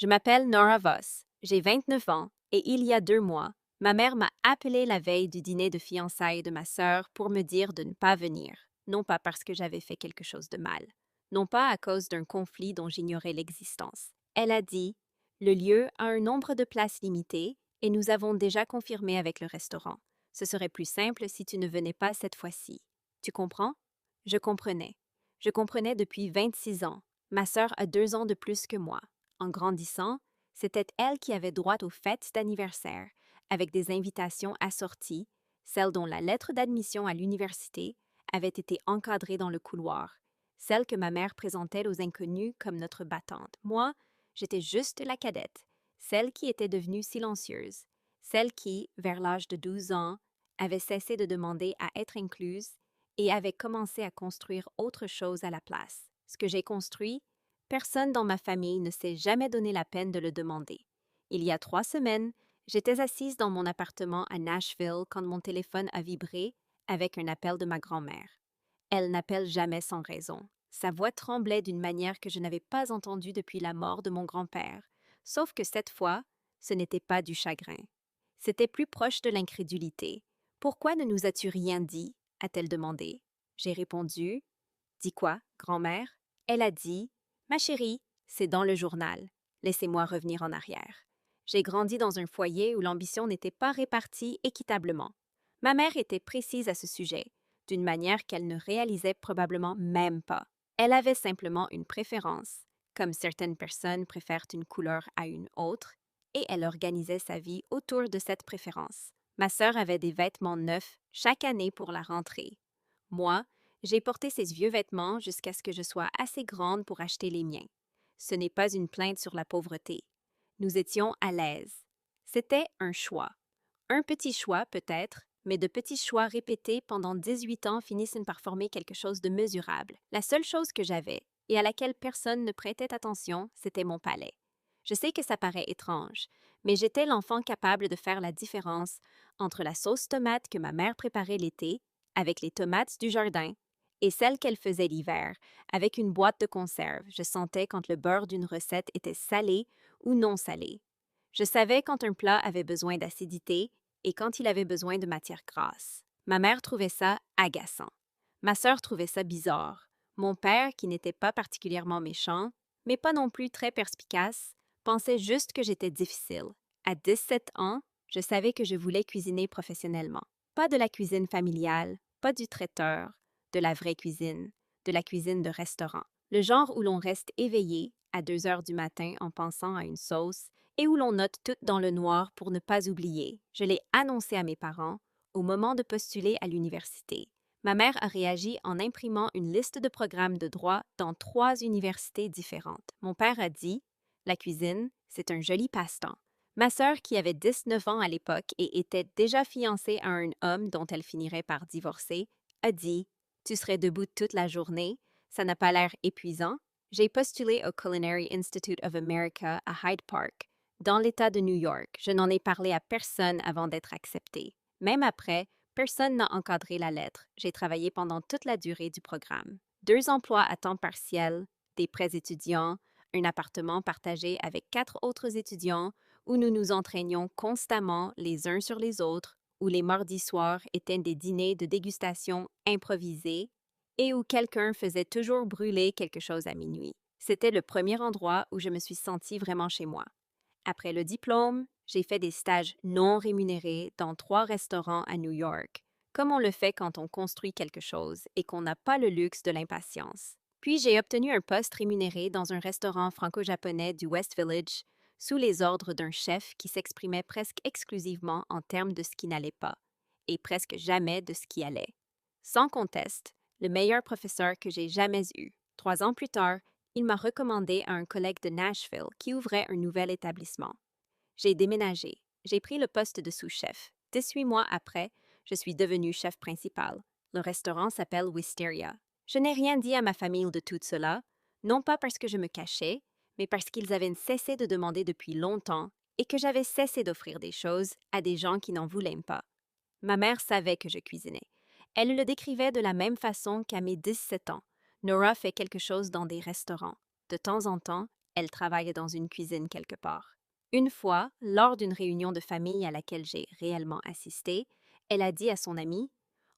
Je m'appelle Nora Voss, j'ai 29 ans et il y a 2 mois, ma mère m'a appelé la veille du dîner de fiançailles de ma sœur pour me dire de ne pas venir, non pas parce que j'avais fait quelque chose de mal, non pas à cause d'un conflit dont j'ignorais l'existence. Elle a dit: le lieu a un nombre de places limité et nous avons déjà confirmé avec le restaurant. Ce serait plus simple si tu ne venais pas cette fois-ci. Tu comprends? Je comprenais. Je comprenais depuis 26 ans. Ma sœur a 2 ans de plus que moi. En grandissant, c'était elle qui avait droit aux fêtes d'anniversaire, avec des invitations assorties, celle dont la lettre d'admission à l'université avait été encadrée dans le couloir, celle que ma mère présentait aux inconnus comme notre battante. Moi, j'étais juste la cadette, celle qui était devenue silencieuse, celle qui, vers l'âge de 12 ans, avait cessé de demander à être incluse et avait commencé à construire autre chose à la place. Ce que j'ai construit, personne dans ma famille ne s'est jamais donné la peine de le demander. Il y a 3 semaines, j'étais assise dans mon appartement à Nashville quand mon téléphone a vibré avec un appel de ma grand-mère. Elle n'appelle jamais sans raison. Sa voix tremblait d'une manière que je n'avais pas entendue depuis la mort de mon grand-père, sauf que cette fois, ce n'était pas du chagrin. C'était plus proche de l'incrédulité. Pourquoi ne nous as-tu rien dit? A-t-elle demandé. J'ai répondu: dis quoi, grand-mère? Elle a dit: ma chérie, c'est dans le journal. Laissez-moi revenir en arrière. J'ai grandi dans un foyer où l'ambition n'était pas répartie équitablement. Ma mère était précise à ce sujet, d'une manière qu'elle ne réalisait probablement même pas. Elle avait simplement une préférence, comme certaines personnes préfèrent une couleur à une autre, et elle organisait sa vie autour de cette préférence. Ma sœur avait des vêtements neufs chaque année pour la rentrée. Moi, j'ai porté ces vieux vêtements jusqu'à ce que je sois assez grande pour acheter les miens. Ce n'est pas une plainte sur la pauvreté. Nous étions à l'aise. C'était un choix. Un petit choix, peut-être, mais de petits choix répétés pendant 18 ans finissent par former quelque chose de mesurable. La seule chose que j'avais, et à laquelle personne ne prêtait attention, c'était mon palais. Je sais que ça paraît étrange, mais j'étais l'enfant capable de faire la différence entre la sauce tomate que ma mère préparait l'été, avec les tomates du jardin, et celle qu'elle faisait l'hiver, avec une boîte de conserve. Je sentais quand le beurre d'une recette était salé ou non salé. Je savais quand un plat avait besoin d'acidité et quand il avait besoin de matière grasse. Ma mère trouvait ça agaçant. Ma sœur trouvait ça bizarre. Mon père, qui n'était pas particulièrement méchant, mais pas non plus très perspicace, pensait juste que j'étais difficile. À 17 ans, je savais que je voulais cuisiner professionnellement. Pas de la cuisine familiale, pas du traiteur, de la vraie cuisine, de la cuisine de restaurant. Le genre où l'on reste éveillé à 2 heures du matin en pensant à une sauce et où l'on note tout dans le noir pour ne pas oublier. Je l'ai annoncé à mes parents au moment de postuler à l'université. Ma mère a réagi en imprimant une liste de programmes de droit dans 3 universités différentes. Mon père a dit: la cuisine, c'est un joli passe-temps. Ma sœur, qui avait 19 ans à l'époque et était déjà fiancée à un homme dont elle finirait par divorcer, a dit: tu serais debout toute la journée, ça n'a pas l'air épuisant. J'ai postulé au Culinary Institute of America à Hyde Park, dans l'État de New York. Je n'en ai parlé à personne avant d'être acceptée. Même après, personne n'a encadré la lettre. J'ai travaillé pendant toute la durée du programme. 2 emplois à temps partiel, des prêts étudiants, un appartement partagé avec 4 autres étudiants où nous nous entraînions constamment les uns sur les autres, où les mardis soirs étaient des dîners de dégustation improvisés et où quelqu'un faisait toujours brûler quelque chose à minuit. C'était le premier endroit où je me suis sentie vraiment chez moi. Après le diplôme, j'ai fait des stages non rémunérés dans 3 restaurants à New York, comme on le fait quand on construit quelque chose et qu'on n'a pas le luxe de l'impatience. Puis j'ai obtenu un poste rémunéré dans un restaurant franco-japonais du West Village, sous les ordres d'un chef qui s'exprimait presque exclusivement en termes de ce qui n'allait pas, et presque jamais de ce qui allait. Sans conteste, le meilleur professeur que j'ai jamais eu. 3 ans plus tard, il m'a recommandé à un collègue de Nashville qui ouvrait un nouvel établissement. J'ai déménagé. J'ai pris le poste de sous-chef. 18 mois après, je suis devenue chef principal. Le restaurant s'appelle Wisteria. Je n'ai rien dit à ma famille de tout cela, non pas parce que je me cachais, mais parce qu'ils avaient cessé de demander depuis longtemps et que j'avais cessé d'offrir des choses à des gens qui n'en voulaient pas. Ma mère savait que je cuisinais. Elle le décrivait de la même façon qu'à mes 17 ans. Nora fait quelque chose dans des restaurants. De temps en temps, Elle travaille dans une cuisine quelque part. Une fois, lors d'une réunion de famille à laquelle j'ai réellement assisté, elle a dit à son amie: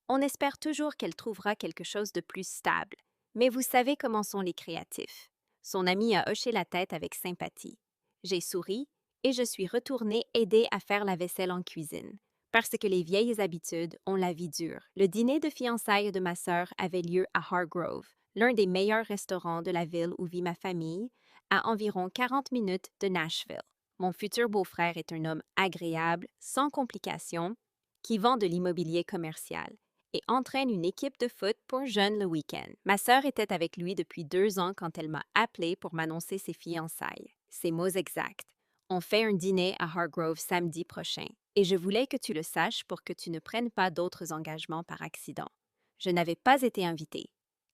On espère toujours qu'elle trouvera quelque chose de plus stable, mais vous savez comment sont les créatifs. Son amie a hoché la tête avec sympathie. J'ai souri et je suis retournée aider à faire la vaisselle en cuisine. Parce que les vieilles habitudes ont la vie dure. Le dîner de fiançailles de ma sœur avait lieu à Hargrove, l'un des meilleurs restaurants de la ville où vit ma famille, à environ 40 minutes de Nashville. Mon futur beau-frère est un homme agréable, sans complications, qui vend de l'immobilier commercial et entraîne une équipe de foot pour jeunes le week-end. Ma sœur était avec lui depuis 2 ans quand elle m'a appelé pour m'annoncer ses fiançailles. Ses mots exacts. On fait un dîner à Hargrove samedi prochain, et je voulais que tu le saches pour que tu ne prennes pas d'autres engagements par accident. Je n'avais pas été invitée.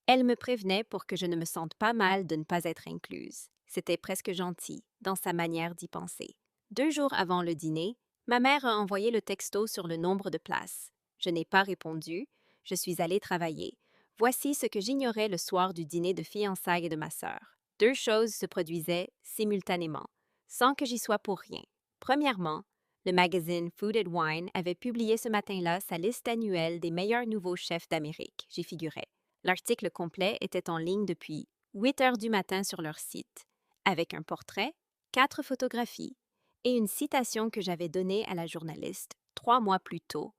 Elle me prévenait pour que je ne me sente pas mal de ne pas être incluse. C'était presque gentil, dans sa manière d'y penser. 2 jours avant le dîner, ma mère a envoyé le texto sur le nombre de places. Je n'ai pas répondu. Je suis allée travailler. Voici ce que j'ignorais le soir du dîner de fiançailles de ma sœur. 2 choses se produisaient simultanément, sans que j'y sois pour rien. Premièrement, le magazine Food and Wine avait publié ce matin-là sa liste annuelle des meilleurs nouveaux chefs d'Amérique. J'y figurais. L'article complet était en ligne depuis 8 heures du matin sur leur site, avec un portrait, 4 photographies et une citation que j'avais donnée à la journaliste 3 mois plus tôt,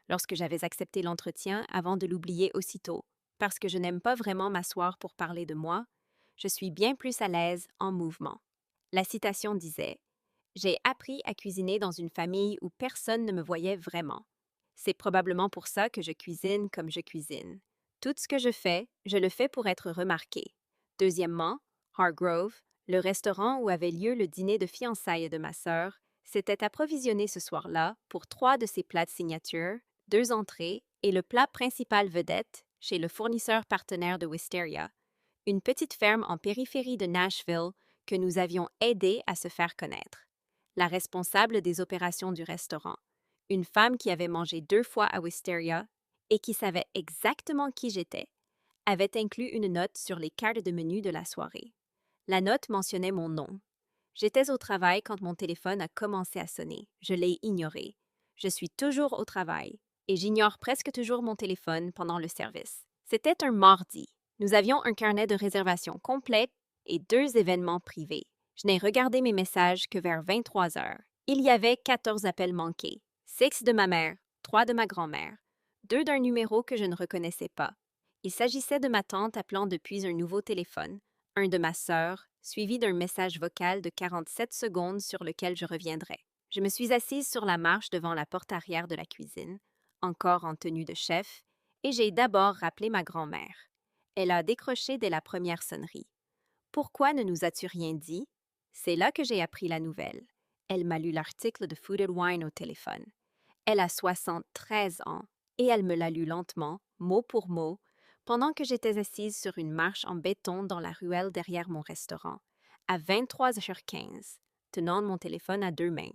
lorsque j'avais accepté l'entretien avant de l'oublier aussitôt, parce que je n'aime pas vraiment m'asseoir pour parler de moi, je suis bien plus à l'aise en mouvement. La citation disait: J'ai appris à cuisiner dans une famille où personne ne me voyait vraiment. C'est probablement pour ça que je cuisine comme je cuisine. Tout ce que je le fais pour être remarqué. Deuxièmement, Hargrove, le restaurant où avait lieu le dîner de fiançailles de ma sœur, s'était approvisionné ce soir-là pour 3 de ses plats de signature, 2 entrées et le plat principal vedette chez le fournisseur partenaire de Wisteria, une petite ferme en périphérie de Nashville que nous avions aidé à se faire connaître. La responsable des opérations du restaurant, une femme qui avait mangé 2 fois à Wisteria et qui savait exactement qui j'étais, avait inclus une note sur les cartes de menu de la soirée. La note mentionnait mon nom. J'étais au travail quand mon téléphone a commencé à sonner. Je l'ai ignoré. Je suis toujours au travail et j'ignore presque toujours mon téléphone pendant le service. C'était un mardi. Nous avions un carnet de réservation complet et 2 événements privés. Je n'ai regardé mes messages que vers 23 heures. Il y avait 14 appels manqués, 6 de ma mère, 3 de ma grand-mère, 2 d'un numéro que je ne reconnaissais pas. Il s'agissait de ma tante appelant depuis un nouveau téléphone, un de ma sœur, suivi d'un message vocal de 47 secondes sur lequel je reviendrai. Je me suis assise sur la marche devant la porte arrière de la cuisine, encore en tenue de chef, et j'ai d'abord rappelé ma grand-mère. Elle a décroché dès la première sonnerie. Pourquoi ne nous as-tu rien dit? C'est là que j'ai appris la nouvelle. Elle m'a lu l'article de Food and Wine au téléphone. Elle a 73 ans et elle me l'a lu lentement, mot pour mot, pendant que j'étais assise sur une marche en béton dans la ruelle derrière mon restaurant, à 23h15, tenant mon téléphone à 2 mains.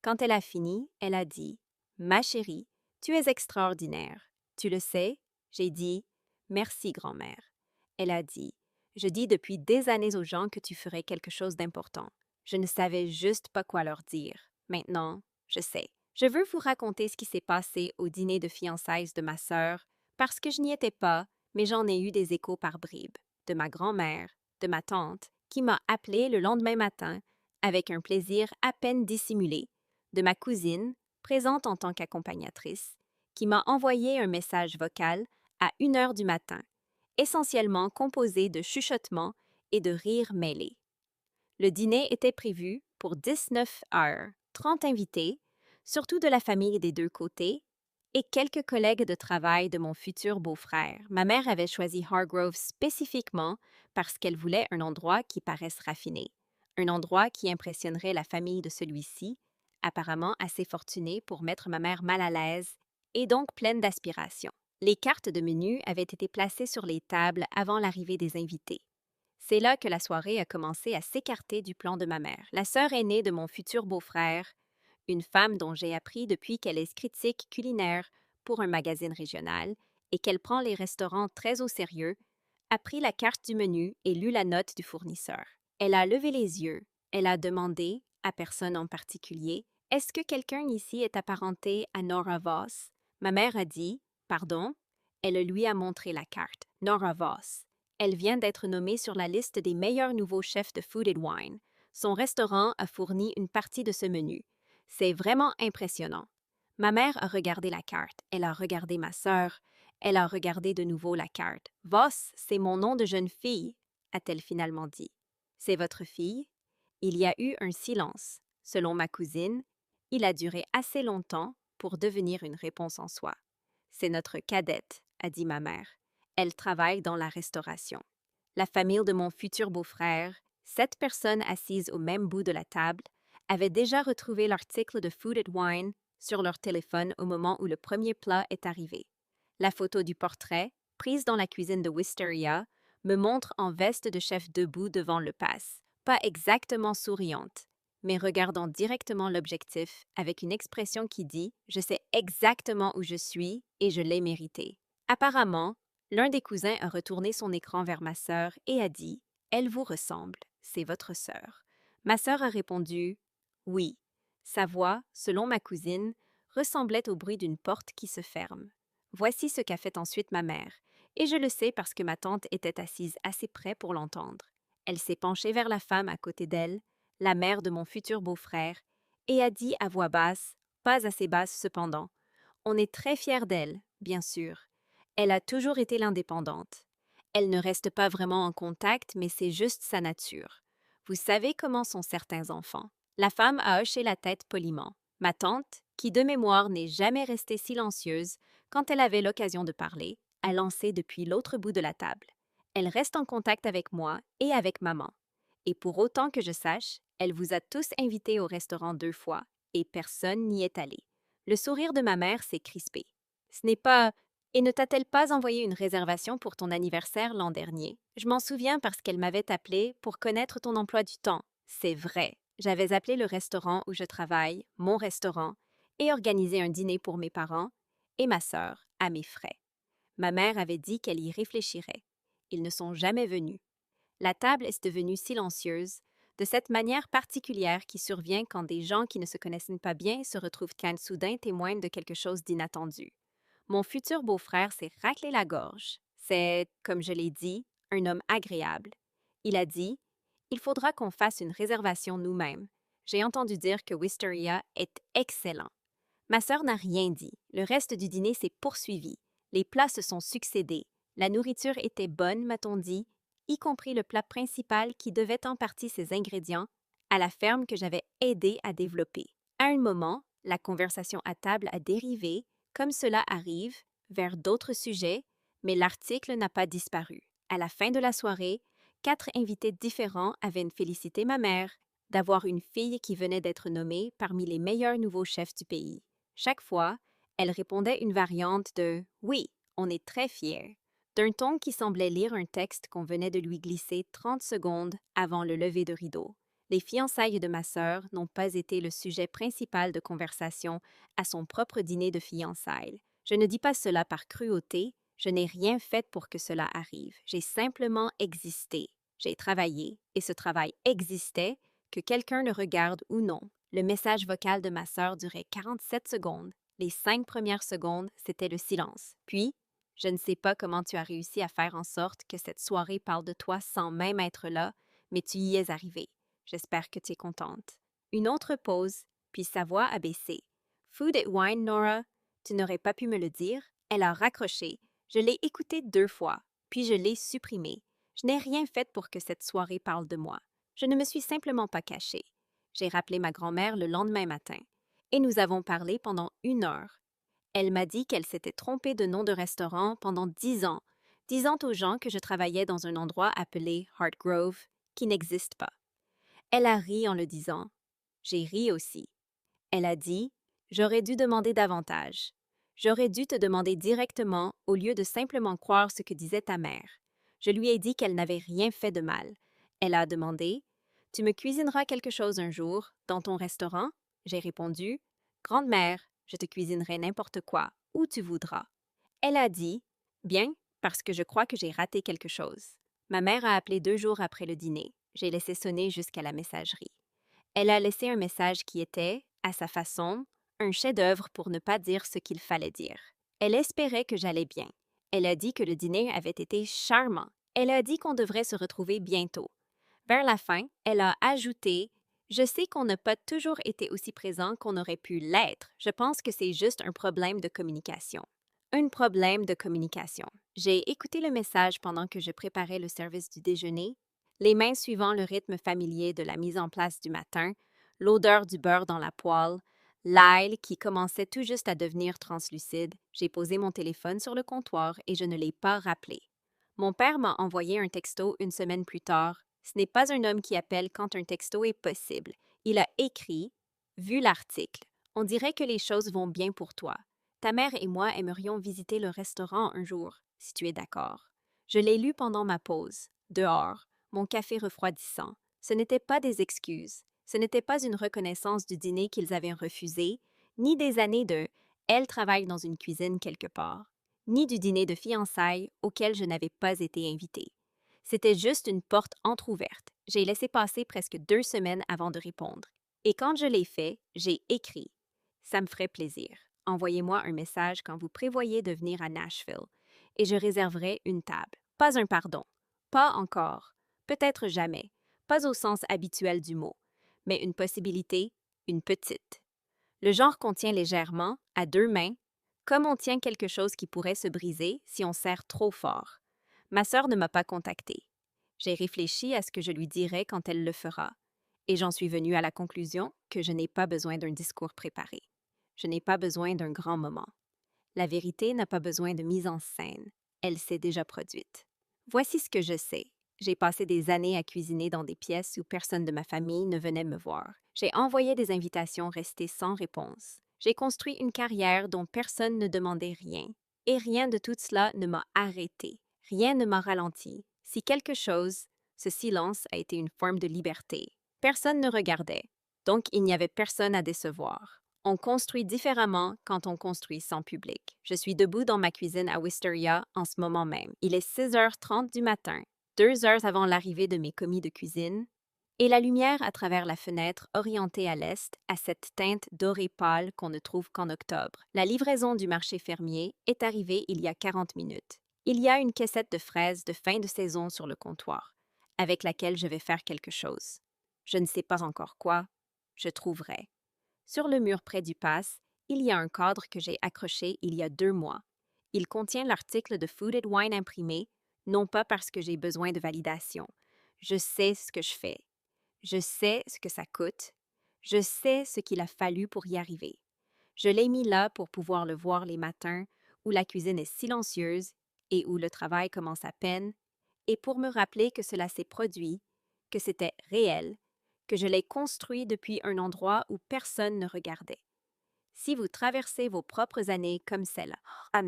Quand elle a fini, elle a dit: Ma chérie, tu es extraordinaire. Tu le sais? J'ai dit: Merci, grand-mère. Elle a dit: Je dis depuis des années aux gens que tu ferais quelque chose d'important. Je ne savais juste pas quoi leur dire. Maintenant, je sais. Je veux vous raconter ce qui s'est passé au dîner de fiançailles de ma sœur, parce que je n'y étais pas, mais j'en ai eu des échos par bribes, de ma grand-mère, de ma tante, qui m'a appelée le lendemain matin, avec un plaisir à peine dissimulé, de ma cousine, présente en tant qu'accompagnatrice, qui m'a envoyé un message vocal à 1 heure du matin, essentiellement composé de chuchotements et de rires mêlés. Le dîner était prévu pour 19 heures, 30 invités, surtout de la famille des 2 côtés, et quelques collègues de travail de mon futur beau-frère. Ma mère avait choisi Hargrove spécifiquement parce qu'elle voulait un endroit qui paraisse raffiné, un endroit qui impressionnerait la famille de celui-ci, apparemment assez fortunée pour mettre ma mère mal à l'aise et donc pleine d'aspiration. Les cartes de menu avaient été placées sur les tables avant l'arrivée des invités. C'est là que la soirée a commencé à s'écarter du plan de ma mère, la sœur aînée de mon futur beau-frère, une femme dont j'ai appris depuis qu'elle est critique culinaire pour un magazine régional et qu'elle prend les restaurants très au sérieux, a pris la carte du menu et lu la note du fournisseur. Elle a levé les yeux. Elle a demandé, à personne en particulier, est-ce que quelqu'un ici est apparenté à Nora Voss? Ma mère a dit, pardon? Elle lui a montré la carte. Nora Voss. Elle vient d'être nommée sur la liste des meilleurs nouveaux chefs de Food and Wine. Son restaurant a fourni une partie de ce menu. C'est vraiment impressionnant. Ma mère a regardé la carte. Elle a regardé ma sœur. Elle a regardé de nouveau la carte. Voss, c'est mon nom de jeune fille, a-t-elle finalement dit. C'est votre fille? Il y a eu un silence. Selon ma cousine, il a duré assez longtemps pour devenir une réponse en soi. C'est notre cadette, a dit ma mère. Elle travaille dans la restauration. La famille de mon futur beau-frère, 7 personnes assises au même bout de la table, avaient déjà retrouvé l'article de Food and Wine sur leur téléphone au moment où le premier plat est arrivé. La photo du portrait, prise dans la cuisine de Wisteria, me montre en veste de chef debout devant le pass, pas exactement souriante, mais regardant directement l'objectif avec une expression qui dit « Je sais exactement où je suis et je l'ai mérité ». Apparemment, l'un des cousins a retourné son écran vers ma sœur et a dit « Elle vous ressemble, c'est votre sœur ». Ma sœur a répondu « Oui ». Sa voix, selon ma cousine, ressemblait au bruit d'une porte qui se ferme. Voici ce qu'a fait ensuite ma mère, et je le sais parce que ma tante était assise assez près pour l'entendre. Elle s'est penchée vers la femme à côté d'elle, la mère de mon futur beau-frère, et a dit à voix basse, pas assez basse cependant, « On est très fiers d'elle, bien sûr. Elle a toujours été l'indépendante. Elle ne reste pas vraiment en contact, mais c'est juste sa nature. Vous savez comment sont certains enfants. » La femme a hoché la tête poliment. Ma tante, qui de mémoire n'est jamais restée silencieuse quand elle avait l'occasion de parler, a lancé depuis l'autre bout de la table. Elle reste en contact avec moi et avec maman. Et pour autant que je sache, elle vous a tous invités au restaurant 2 fois et personne n'y est allé. Le sourire de ma mère s'est crispé. Ce n'est pas « Et ne t'a-t-elle pas envoyé une réservation pour ton anniversaire l'an dernier? Je m'en souviens parce qu'elle m'avait appelé pour connaître ton emploi du temps. C'est vrai. J'avais appelé le restaurant où je travaille, mon restaurant, et organisé un dîner pour mes parents et ma sœur à mes frais. Ma mère avait dit qu'elle y réfléchirait. Ils ne sont jamais venus. La table est devenue silencieuse, de cette manière particulière qui survient quand des gens qui ne se connaissent pas bien se retrouvent qu'un soudain témoins de quelque chose d'inattendu. Mon futur beau-frère s'est raclé la gorge. C'est, comme je l'ai dit, un homme agréable. Il a dit « Il faudra qu'on fasse une réservation nous-mêmes. J'ai entendu dire que Wisteria est excellent. » Ma sœur n'a rien dit. Le reste du dîner s'est poursuivi. Les plats se sont succédés. La nourriture était bonne, m'a-t-on dit, y compris le plat principal qui devait en partie ses ingrédients à la ferme que j'avais aidé à développer. À un moment, la conversation à table a dérivé, comme cela arrive, vers d'autres sujets, mais l'article n'a pas disparu. À la fin de la soirée, 4 invités différents avaient félicité ma mère d'avoir une fille qui venait d'être nommée parmi les meilleurs nouveaux chefs du pays. Chaque fois, elle répondait une variante de « Oui, on est très fiers », d'un ton qui semblait lire un texte qu'on venait de lui glisser 30 secondes avant le lever de rideau. Les fiançailles de ma sœur n'ont pas été le sujet principal de conversation à son propre dîner de fiançailles. Je ne dis pas cela par cruauté, je n'ai rien fait pour que cela arrive. J'ai simplement existé. J'ai travaillé, et ce travail existait, que quelqu'un le regarde ou non. Le message vocal de ma sœur durait 47 secondes. Les 5 premières secondes, c'était le silence. Puis, je ne sais pas comment tu as réussi à faire en sorte que cette soirée parle de toi sans même être là, mais tu y es arrivé. J'espère que tu es contente. Une autre pause, puis sa voix a baissé. Food and Wine, Nora, tu n'aurais pas pu me le dire? Elle a raccroché. Je l'ai écouté 2 fois, puis je l'ai supprimé. Je n'ai rien fait pour que cette soirée parle de moi. Je ne me suis simplement pas cachée. J'ai rappelé ma grand-mère le lendemain matin, et nous avons parlé pendant 1 heure. Elle m'a dit qu'elle s'était trompée de nom de restaurant pendant 10 ans, disant aux gens que je travaillais dans un endroit appelé Hart Grove, qui n'existe pas. Elle a ri en le disant. J'ai ri aussi. Elle a dit « J'aurais dû demander davantage. J'aurais dû te demander directement au lieu de simplement croire ce que disait ta mère. » Je lui ai dit qu'elle n'avait rien fait de mal. Elle a demandé « Tu me cuisineras quelque chose un jour, dans ton restaurant? » J'ai répondu « Grande-mère, je te cuisinerai n'importe quoi, où tu voudras. » Elle a dit « Bien, parce que je crois que j'ai raté quelque chose. » Ma mère a appelé 2 jours après le dîner. J'ai laissé sonner jusqu'à la messagerie. Elle a laissé un message qui était, à sa façon, un chef-d'œuvre pour ne pas dire ce qu'il fallait dire. Elle espérait que j'allais bien. Elle a dit que le dîner avait été charmant. Elle a dit qu'on devrait se retrouver bientôt. Vers la fin, elle a ajouté: Je sais qu'on n'a pas toujours été aussi présent qu'on aurait pu l'être. Je pense que c'est juste un problème de communication. Un problème de communication. J'ai écouté le message pendant que je préparais le service du déjeuner, les mains suivant le rythme familier de la mise en place du matin, l'odeur du beurre dans la poêle, l'ail qui commençait tout juste à devenir translucide. J'ai posé mon téléphone sur le comptoir et je ne l'ai pas rappelé. Mon père m'a envoyé un texto une semaine plus tard. Ce n'est pas un homme qui appelle quand un texto est possible. Il a écrit: Vu l'article, on dirait que les choses vont bien pour toi. Ta mère et moi aimerions visiter le restaurant un jour, si tu es d'accord. Je l'ai lu pendant ma pause, dehors, mon café refroidissant. Ce n'était pas des excuses. Ce n'était pas une reconnaissance du dîner qu'ils avaient refusé, ni des années de Elle travaille dans une cuisine quelque part, ni du dîner de fiançailles auquel je n'avais pas été invitée. C'était juste une porte entr'ouverte. J'ai laissé passer presque 2 semaines avant de répondre. Et quand je l'ai fait, j'ai écrit: Ça me ferait plaisir. Envoyez-moi un message quand vous prévoyez de venir à Nashville, et je réserverai une table. Pas un pardon. Pas encore. Peut-être jamais. Pas au sens habituel du mot. Mais une possibilité, une petite. Le genre qu'on tient légèrement, à 2 mains, comme on tient quelque chose qui pourrait se briser si on serre trop fort. Ma sœur ne m'a pas contactée. J'ai réfléchi à ce que je lui dirai quand elle le fera, et j'en suis venue à la conclusion que je n'ai pas besoin d'un discours préparé. Je n'ai pas besoin d'un grand moment. La vérité n'a pas besoin de mise en scène. Elle s'est déjà produite. Voici ce que je sais. J'ai passé des années à cuisiner dans des pièces où personne de ma famille ne venait me voir. J'ai envoyé des invitations restées sans réponse. J'ai construit une carrière dont personne ne demandait rien. Et rien de tout cela ne m'a arrêté. Rien ne m'a ralenti. Si quelque chose, ce silence a été une forme de liberté. Personne ne regardait. Donc il n'y avait personne à décevoir. On construit différemment quand on construit sans public. Je suis debout dans ma cuisine à Wisteria en ce moment même. Il est 6h30 du matin, 2 heures avant l'arrivée de mes commis de cuisine, et la lumière à travers la fenêtre orientée à l'est a cette teinte dorée pâle qu'on ne trouve qu'en octobre. La livraison du marché fermier est arrivée il y a 40 minutes. Il y a une caissette de fraises de fin de saison sur le comptoir, avec laquelle je vais faire quelque chose. Je ne sais pas encore quoi. Je trouverai. Sur le mur près du pass, il y a un cadre que j'ai accroché il y a 2 mois. Il contient l'article de Food and Wine imprimé, non pas parce que j'ai besoin de validation. Je sais ce que je fais. Je sais ce que ça coûte. Je sais ce qu'il a fallu pour y arriver. Je l'ai mis là pour pouvoir le voir les matins où la cuisine est silencieuse et où le travail commence à peine, et pour me rappeler que cela s'est produit, que c'était réel, que je l'ai construit depuis un endroit où personne ne regardait. Si vous traversez vos propres années comme celle à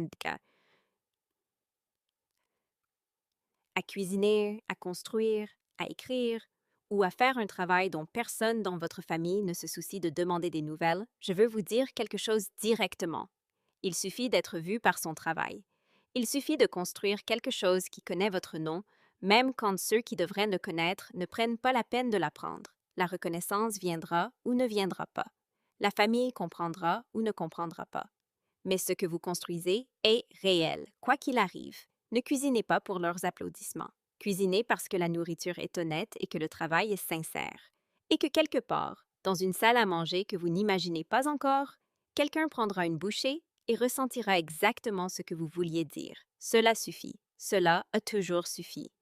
cuisiner, à construire, à écrire, ou à faire un travail dont personne dans votre famille ne se soucie de demander des nouvelles, je veux vous dire quelque chose directement. Il suffit d'être vu par son travail. Il suffit de construire quelque chose qui connaît votre nom, même quand ceux qui devraient le connaître ne prennent pas la peine de l'apprendre. La reconnaissance viendra ou ne viendra pas. La famille comprendra ou ne comprendra pas. Mais ce que vous construisez est réel, quoi qu'il arrive. Ne cuisinez pas pour leurs applaudissements. Cuisinez parce que la nourriture est honnête et que le travail est sincère. Et que quelque part, dans une salle à manger que vous n'imaginez pas encore, quelqu'un prendra une bouchée et ressentira exactement ce que vous vouliez dire. Cela suffit. Cela a toujours suffi.